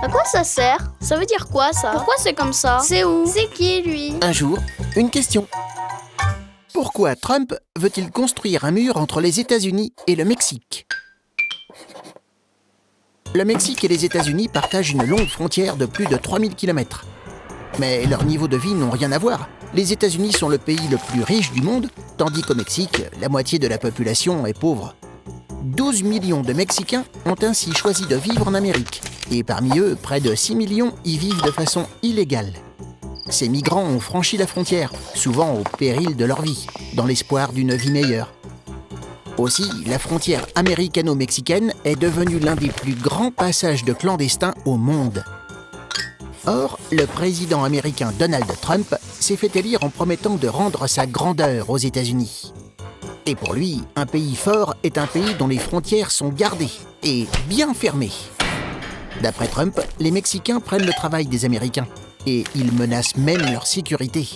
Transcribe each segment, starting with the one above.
À quoi ça sert? Ça veut dire quoi ça? Pourquoi c'est comme ça? C'est où? C'est qui lui? Un jour, une question. Pourquoi Trump veut-il construire un mur entre les États-Unis et le Mexique? Le Mexique et les États-Unis partagent une longue frontière de plus de 3000 km. Mais leurs niveaux de vie n'ont rien à voir. Les États-Unis sont le pays le plus riche du monde, tandis qu'au Mexique, la moitié de la population est pauvre. 12 millions de Mexicains ont ainsi choisi de vivre en Amérique. Et parmi eux, près de 6 millions y vivent de façon illégale. Ces migrants ont franchi la frontière, souvent au péril de leur vie, dans l'espoir d'une vie meilleure. Aussi, la frontière américano-mexicaine est devenue l'un des plus grands passages de clandestins au monde. Or, le président américain Donald Trump s'est fait élire en promettant de rendre sa grandeur aux États-Unis. Et pour lui, un pays fort est un pays dont les frontières sont gardées et bien fermées. D'après Trump, les Mexicains prennent le travail des Américains et ils menacent même leur sécurité.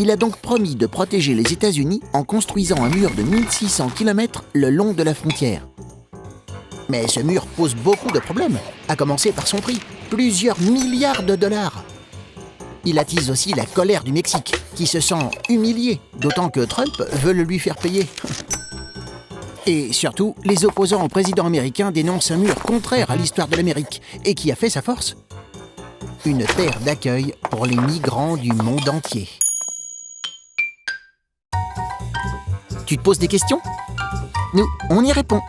Il a donc promis de protéger les États-Unis en construisant un mur de 1600 km le long de la frontière. Mais ce mur pose beaucoup de problèmes, à commencer par son prix, plusieurs milliards de dollars. Il attise aussi la colère du Mexique, qui se sent humilié, d'autant que Trump veut le lui faire payer. Et surtout, les opposants au président américain dénoncent un mur contraire à l'histoire de l'Amérique, et qui a fait sa force. Une terre d'accueil pour les migrants du monde entier. Tu te poses des questions? Nous, on y répond.